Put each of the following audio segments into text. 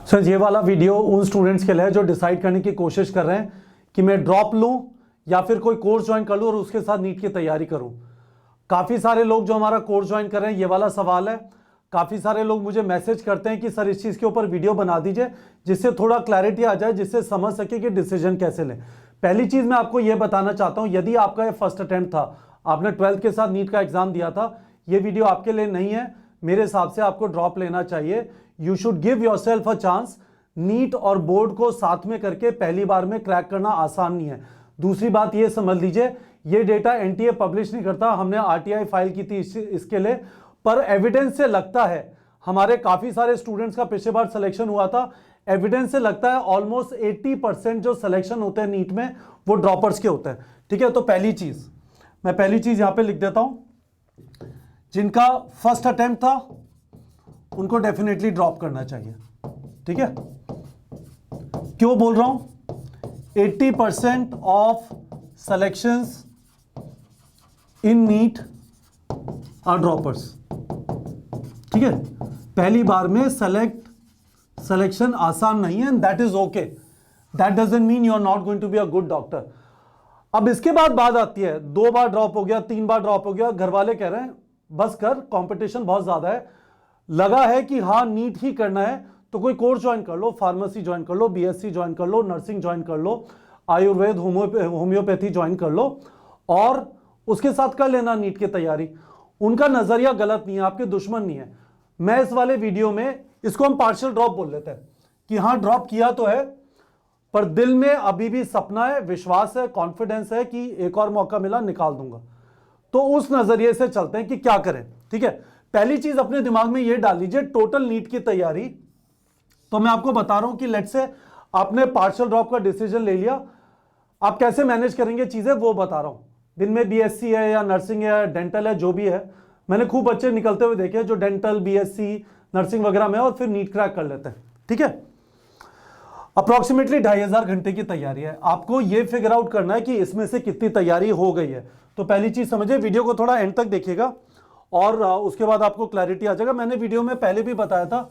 Sir ये वाला video उन स्टूडेंट्स के लिए है जो डिसाइड करने की कोशिश कर रहे हैं कि मैं ड्रॉप लूं या फिर कोई कोर्स ज्वाइन कर लूं और उसके साथ नीट की तैयारी करूं। काफ़ी सारे लोग जो हमारा कोर्स ज्वाइन कर रहे हैं, ये वाला सवाल है। काफ़ी सारे लोग मुझे मैसेज करते हैं कि सर इस चीज़ के ऊपर वीडियो बना दीजिए जिससे थोड़ा क्लैरिटी आ जाए, जिससे समझ सके कि डिसीजन कैसे लें। पहली चीज़ मैं आपको ये बताना चाहता हूँ, यदि आपका ये फर्स्ट अटेम्प्ट था, आपने 12th के साथ नीट का एग्जाम दिया था, ये वीडियो आपके लिए नहीं है। मेरे हिसाब से आपको ड्रॉप लेना चाहिए। You should give yourself a chance. NEET और बोर्ड को साथ में करके पहली बार में क्रैक करना आसान नहीं है। दूसरी बात ये समझ लीजिए, ये डेटा एनटीए पब्लिश नहीं करता, हमने आरटीआई फाइल की थी इसके लिए, पर एविडेंस से लगता है, हमारे काफी सारे स्टूडेंट्स का पिछले बार सिलेक्शन हुआ था, एविडेंस से लगता है ऑलमोस्ट 80% जो सिलेक्शन होते हैं नीट में वो ड्रॉपर्स के होते हैं। ठीक है, तो पहली चीज यहां पे लिख देता हूं, जिनका फर्स्ट अटेम्प्ट था उनको डेफिनेटली ड्रॉप करना चाहिए। ठीक है, क्यों बोल रहा हूं? 80% of selections in NEET are droppers. ठीक है, पहली बार में सिलेक्शन आसान नहीं है, and that is okay. That doesn't mean you are not going to be a good doctor. अब इसके बाद बात आती है, 2 बार ड्रॉप हो गया, 3 बार ड्रॉप हो गया, घर वाले कह रहे हैं बस कर, कंपटीशन बहुत ज्यादा है, लगा है कि हाँ नीट ही करना है तो कोई कोर्स ज्वाइन कर लो, फार्मेसी ज्वाइन कर लो, बीएससी ज्वाइन कर लो, नर्सिंग ज्वाइन कर लो, आयुर्वेद होम्योपैथी ज्वाइन कर लो और उसके साथ कर लेना नीट की तैयारी। उनका नजरिया गलत नहीं है, आपके दुश्मन नहीं है। मैं इस वाले वीडियो में इसको हम पार्शियल ड्रॉप बोल लेते हैं कि हाँ ड्रॉप किया तो है, पर दिल में अभी भी सपना है, विश्वास है, कॉन्फिडेंस है कि एक और मौका मिला निकाल दूंगा। तो उस नजरिए से चलते हैं कि क्या करें। ठीक है, पहली चीज अपने दिमाग में यह डाल लीजिए, टोटल नीट की तैयारी। तो मैं आपको बता रहा हूं कि लेट्स से आपने पार्शियल ड्रॉप का डिसीजन ले लिया, आप कैसे मैनेज करेंगे चीजें वो बता रहा हूं। दिन में बीएससी है या नर्सिंग है या डेंटल है, जो भी है, मैंने खूब बच्चे निकलते हुए देखे जो डेंटल, बीएससी, नर्सिंग वगैरह में और फिर नीट क्रैक कर लेते हैं। ठीक है, अप्रोक्सीमेटली 2500 घंटे की तैयारी है। आपको यह फिगर आउट करना है कि इसमें से कितनी तैयारी हो गई है। तो पहली चीज समझिए, वीडियो को थोड़ा एंड तक देखिएगा और उसके बाद आपको क्लैरिटी आ जाएगा। मैंने वीडियो में पहले भी बताया था,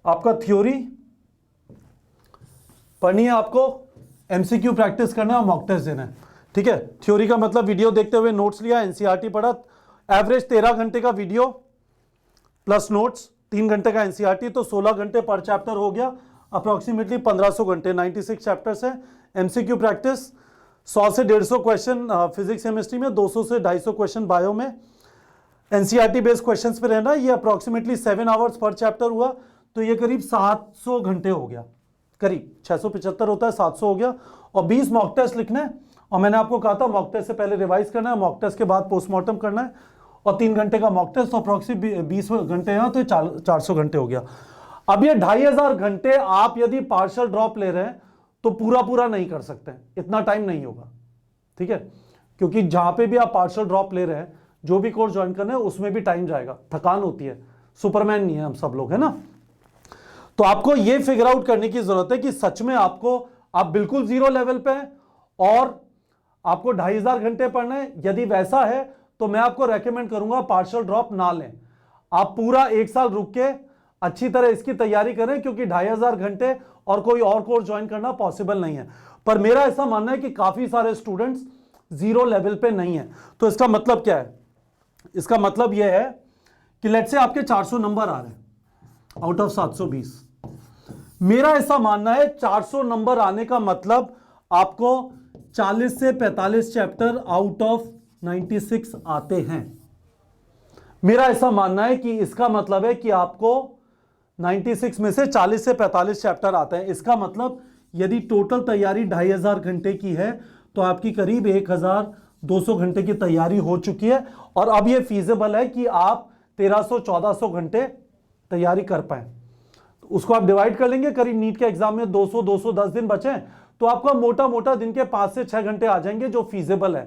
आपका थ्योरी पढ़नी है, आपको एमसीक्यू प्रैक्टिस करना है और मॉक टेस्ट देना है। ठीक है, थ्योरी का मतलब वीडियो देखते हुए नोट्स लिया, एनसीईआरटी पढ़ा, एवरेज 13 घंटे का वीडियो प्लस नोट्स, 3 घंटे का एनसीईआरटी, तो 16 घंटे पर चैप्टर हो गया, अप्रोक्सीमेटली 1500 घंटे, 96 चैप्टर्स है। एमसीक्यू प्रैक्टिस 100 से 150 क्वेश्चन फिजिक्स केमिस्ट्री में, 200 से 250 क्वेश्चन बायो में, एनसीईआरटी बेस्ड क्वेश्चंस पे रहना। ये अप्रोक्सीमेटली 7 आवर्स पर चैप्टर हुआ, तो ये करीब 700 घंटे हो गया, करीब 675 होता है, 700 हो गया। और 20 मॉक टेस्ट लिखना है, और मैंने आपको कहा था मॉक टेस्ट से पहले रिवाइज करना है, मॉक टेस्ट के बाद पोस्टमार्टम करना है, और 3 घंटे का मॉक टेस्ट, तो अप्रोक्सीमेटली 20 घंटे यहाँ, तो 400 घंटे हो गया। अब ये 2500 घंटे आप यदि पार्शियल ड्रॉप ले रहे हैं तो पूरा नहीं कर सकते, इतना टाइम नहीं होगा। ठीक है, क्योंकि जहां पे भी आप पार्शियल ड्रॉप ले रहे हैं, जो भी कोर्स ज्वाइन करना है उसमें भी टाइम जाएगा, थकान होती है, सुपरमैन नहीं है हम सब लोग, है ना। तो आपको यह फिगर आउट करने की जरूरत है कि सच में आप बिल्कुल 0 लेवल पे हैं और आपको 2500 घंटे पढ़ना है। यदि वैसा है तो मैं आपको रेकमेंड करूंगा पार्शियल ड्रॉप ना लें, आप पूरा 1 साल रुक के अच्छी तरह इसकी तैयारी करें, क्योंकि 2500 घंटे और कोई और कोर्स ज्वाइन करना पॉसिबल नहीं है। पर मेरा ऐसा मानना है कि काफी सारे स्टूडेंट्स 0 लेवल पे नहीं है। तो इसका मतलब क्या है? इसका मतलब यह है कि लेट्स से आपके 400 नंबर आ रहे हैं आउट ऑफ 720। मेरा ऐसा मानना है 400 नंबर आने का मतलब आपको 40 से 45 चैप्टर आउट ऑफ 96 आते हैं। मेरा ऐसा मानना है कि इसका मतलब है कि आपको 96 में से 40 से 45 चैप्टर आते हैं। इसका मतलब यदि टोटल तैयारी 2500 घंटे की है तो आपकी करीब 1200 घंटे की तैयारी हो चुकी है, और अब यह फीजिबल है कि आप 1300-1400 घंटे तैयारी कर पाए। तो उसको आप डिवाइड कर लेंगे, करीब नीट के एग्जाम में 200-210 दिन बचे, तो आपका मोटा दिन के 5 से 6 घंटे आ जाएंगे, जो फीजिबल है।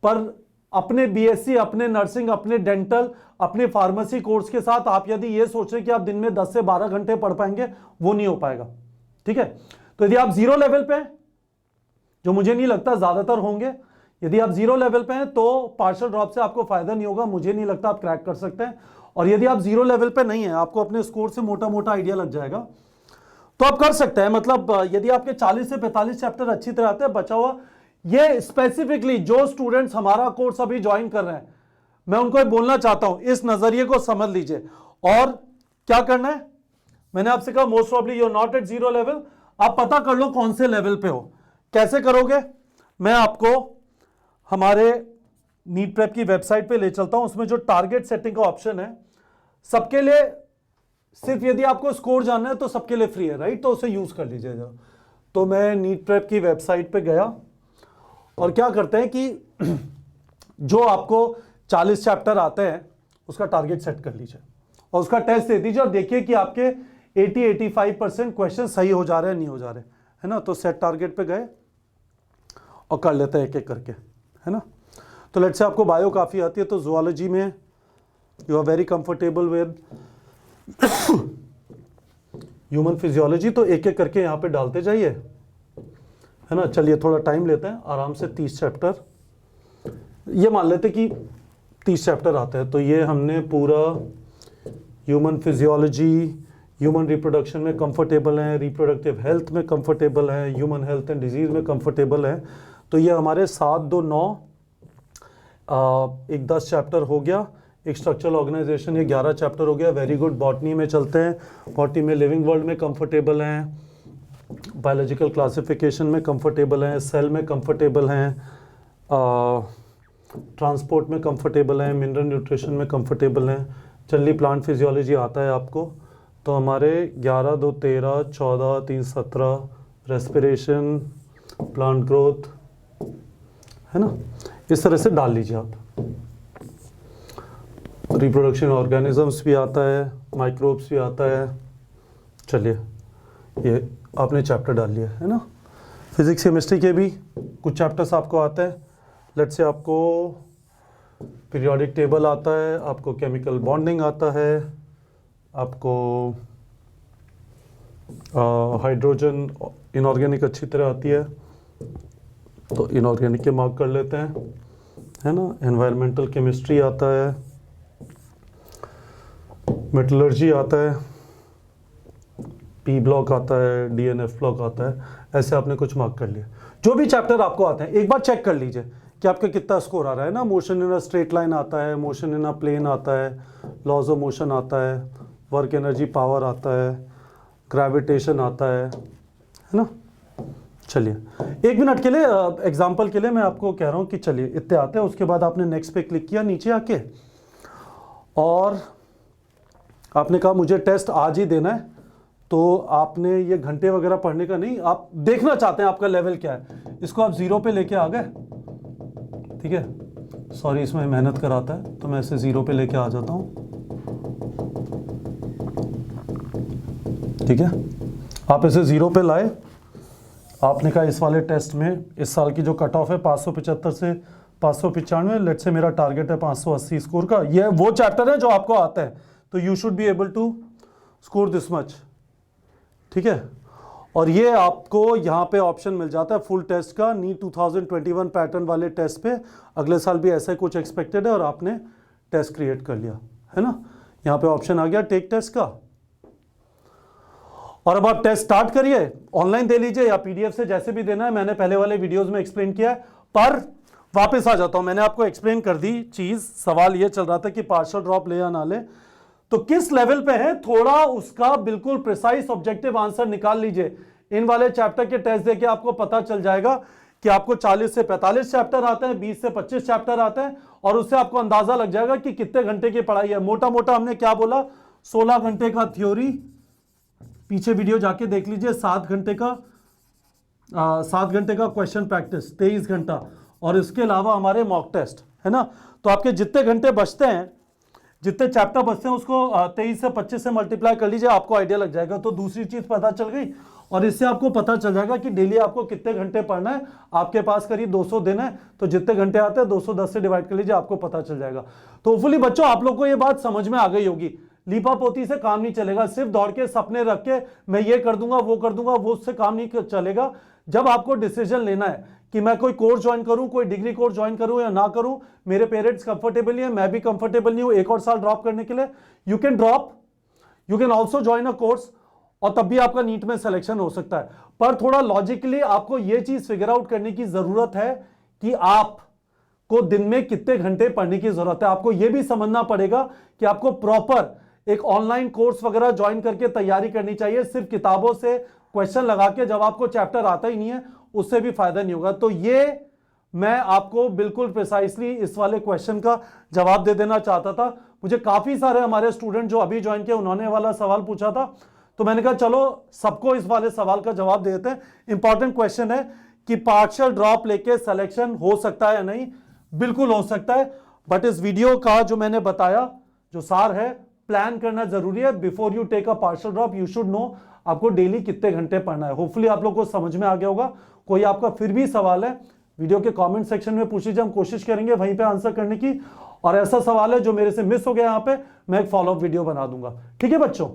पर अपने बीएससी, अपने नर्सिंग, अपने डेंटल, अपने फार्मेसी कोर्स के साथ आप यदि ये सोचें कि आप दिन में 10 से 12 घंटे पढ़ पाएंगे, वो नहीं हो पाएगा। ठीक है, तो यदि आप 0 लेवल पे हैं, जो मुझे नहीं लगता ज्यादातर होंगे, यदि आप 0 लेवल पे हैं तो पार्शियल ड्रॉप से आपको फायदा नहीं होगा, मुझे नहीं लगता आप क्रैक कर सकते हैं। और यदि आप 0 लेवल पे नहीं है, आपको अपने स्कोर से मोटा आइडिया लग जाएगा, तो आप कर सकते हैं, मतलब यदि आपके 40 से 45 चैप्टर अच्छी तरह आते हैं, बचा हुआ ये स्पेसिफिकली जो स्टूडेंट्स हमारा कोर्स अभी ज्वाइन कर रहे हैं, मैं उनको बोलना चाहता हूं, इस नजरिए को समझ लीजिए। और क्या करना है, मैंने आपसे कहा most probably you are not at zero level, आप पता कर लो कौन से लेवल पे हो। कैसे करोगे, मैं आपको हमारे नीट प्रेप की वेबसाइट पे ले चलता हूं, उसमें जो टारगेट सेटिंग का ऑप्शन है सबके लिए, सिर्फ यदि आपको स्कोर जानना है तो सबके लिए फ्री है, राइट, तो उसे यूज कर लीजिएगा। तो मैं नीट प्रेप की वेबसाइट पे गया और क्या करते हैं कि जो आपको 40 चैप्टर आते हैं उसका टारगेट सेट कर लीजिए और उसका टेस्ट दे दीजिए और देखिए कि आपके 80-85% क्वेश्चन सही हो जा रहे हैं नहीं हो जा रहे, है ना। तो सेट टारगेट पे गए और कर लेते हैं एक एक करके, है ना। तो लेट्स से आपको बायो काफ़ी आती है, तो जूलॉजी में you are very comfortable with human physiology, तो एक एक करके यहाँ पे डालते जाइए, है ना। चलिए थोड़ा टाइम लेते हैं, आराम से 30 चैप्टर, ये मान लेते कि 30 चैप्टर आते हैं, तो ये हमने पूरा ह्यूमन फिजियोलॉजी, ह्यूमन रिप्रोडक्शन में कंफर्टेबल हैं, रिप्रोडक्टिव हेल्थ में कंफर्टेबल हैं, ह्यूमन हेल्थ एंड डिजीज में कंफर्टेबल हैं, तो ये हमारे 7, 2, 9 एक 10 चैप्टर हो गया। एक स्ट्रक्चरल ऑर्गेनाइजेशन, ये 11 चैप्टर हो गया। वेरी गुड, बॉटनी में चलते हैं, बॉटनी में लिविंग वर्ल्ड में कंफर्टेबल हैं, बायोलॉजिकल क्लासिफिकेशन में कंफर्टेबल हैं, सेल में कंफर्टेबल हैं, ट्रांसपोर्ट में कंफर्टेबल हैं, मिनरल न्यूट्रिशन में कंफर्टेबल हैं। चलिए प्लांट फिजियोलॉजी आता है आपको, तो हमारे 11, 2, 13, 14, 3, 17 रेस्पिरेशन, प्लांट ग्रोथ, है ना, इस तरह से डाल लीजिए आप। रिप्रोडक्शन ऑर्गेनिजम्स भी आता है, माइक्रोब्स भी आता है। चलिए ये आपने चैप्टर डाल लिया, है ना। फिजिक्स केमिस्ट्री के भी कुछ चैप्टर्स आपको आते हैं। लेट्स से आपको पीरियोडिक टेबल आता है, आपको केमिकल बॉन्डिंग आता है, आपको हाइड्रोजन इनऑर्गेनिक अच्छी तरह आती है, तो इनऑर्गेनिक के मार्क कर लेते हैं, है ना। एनवायरमेंटल केमिस्ट्री आता है, मेटलर्जी आता है, पी ब्लॉक आता है, डीएनएफ ब्लॉक आता है, ऐसे आपने कुछ मार्क कर लिया। जो भी चैप्टर आपको आते हैं एक बार चेक कर लीजिए कि आपका कितना स्कोर आ रहा है ना। Motion in a straight line आता है, मोशन इन अ प्लेन आता है, लॉज ऑफ मोशन आता है, वर्क एनर्जी पावर आता है, ग्रेविटेशन आता है ना। चलिए 1 मिनट के लिए एग्जांपल के लिए मैं आपको कह रहा हूँ कि चलिए इतने आते हैं, उसके बाद आपने नेक्स्ट पे क्लिक किया नीचे आके और आपने कहा मुझे टेस्ट आज ही देना है, तो आपने ये घंटे वगैरह पढ़ने का नहीं, आप देखना चाहते हैं आपका लेवल क्या है। इसको आप 0 पे लेके आ गए, ठीक है, सॉरी इसमें मेहनत कराता है, तो मैं इसे 0 पे लेके आ जाता हूँ, ठीक है। आप इसे 0 पे लाए, आपने कहा इस वाले टेस्ट में इस साल की जो कट ऑफ है 575 से 595, लेट से मेरा टारगेट है 580 स्कोर का, ये वो चैप्टर है जो आपको आता है, तो you should be able to score this much, ठीक है। और ये आपको यहाँ पे ऑप्शन मिल जाता है फुल टेस्ट का, नीट 2021 पैटर्न वाले टेस्ट पे अगले साल भी ऐसा कुछ एक्सपेक्टेड है और आपने टेस्ट क्रिएट कर लिया, है ना। यहाँ पे ऑप्शन आ गया टेक टेस्ट का, और अब आप टेस्ट स्टार्ट करिए, ऑनलाइन दे लीजिए या पीडीएफ से, जैसे भी देना है, मैंने पहले वाले वीडियोस में एक्सप्लेन किया है। पर वापस आ जाता हूं, मैंने आपको एक्सप्लेन कर दी चीज, सवाल ये चल रहा था कि पार्शियल ड्रॉप ले या ना ले, तो किस लेवल पे है थोड़ा उसका बिल्कुल प्रिसाइज ऑब्जेक्टिव आंसर निकाल लीजिए। इन वाले चैप्टर के टेस्ट देके आपको पता चल जाएगा कि आपको 40 से 45 चैप्टर आते हैं, 20 से 25 चैप्टर आते हैं, और उससे आपको अंदाजा लग जाएगा कि कितने घंटे की पढ़ाई है। मोटा मोटा हमने क्या बोला, 16 घंटे का थ्योरी, पीछे वीडियो जाके देख लीजिए, 7 घंटे का क्वेश्चन प्रैक्टिस 23 घंटा, और इसके अलावा हमारे मॉक टेस्ट, है ना। तो आपके जितने घंटे बचते हैं, जितने चैप्टर बचते हैं, उसको 23 से 25 से मल्टीप्लाई कर लीजिए, आपको आइडिया लग जाएगा। तो दूसरी चीज पता चल गई, और इससे आपको पता चल जाएगा कि डेली आपको कितने घंटे पढ़ना है। आपके पास करीब 200 दिन है, तो जितने घंटे आते हैं 210 से डिवाइड कर लीजिए, आपको पता चल जाएगा। तो होपफुली बच्चों आप लोग को ये बात समझ में आ गई होगी। लीपा पोती से काम नहीं चलेगा, सिर्फ दौड़ के सपने रख के मैं ये कर दूंगा वो कर दूंगा, वो उससे काम नहीं चलेगा। जब आपको डिसीजन लेना है कि मैं कोई कोर्स ज्वाइन करूं, कोई डिग्री कोर्स ज्वाइन करूं या ना करूं, मेरे पेरेंट्स कंफर्टेबल नहीं है, मैं भी कंफर्टेबल नहीं हूं एक और साल ड्रॉप करने के लिए, you can drop, you can also join a course, और तब भी आपका नीट में सिलेक्शन हो सकता है। पर थोड़ा लॉजिकली आपको यह चीज फिगर आउट करने की जरूरत है कि आप को दिन में कितने घंटे पढ़ने की जरूरत है। आपको यह भी समझना पड़ेगा कि आपको प्रॉपर एक ऑनलाइन कोर्स वगैरह ज्वाइन करके तैयारी करनी चाहिए। सिर्फ किताबों से क्वेश्चन लगा के जब आपको चैप्टर आता ही नहीं है उससे भी फायदा नहीं होगा। तो ये मैं आपको बिल्कुल प्रिसाइसली इस वाले क्वेश्चन का जवाब दे देना चाहता था। मुझे काफी सारे हमारे स्टूडेंट जो अभी ज्वाइन किए उन्होंने वाला सवाल पूछा था, तो मैंने कहा चलो सबको इस वाले सवाल का जवाब दे देते हैं। इंपॉर्टेंट क्वेश्चन है कि पार्शियल ड्रॉप लेके सिलेक्शन हो सकता है या नहीं। बिल्कुल हो सकता है, बट इस वीडियो का जो मैंने बताया जो सार है, प्लान करना जरूरी है। Before you take a partial drop you should know आपको डेली कितने घंटे पढ़ना है। होपफुली आप लोग को समझ में आ गया होगा। कोई आपका फिर भी सवाल है वीडियो के कमेंट सेक्शन में पूछ लीजिए, हम कोशिश करेंगे वहीं पे आंसर करने की। और ऐसा सवाल है जो मेरे से मिस हो गया यहाँ पे, मैं एक फॉलोअप वीडियो बना दूंगा। ठीक है बच्चों।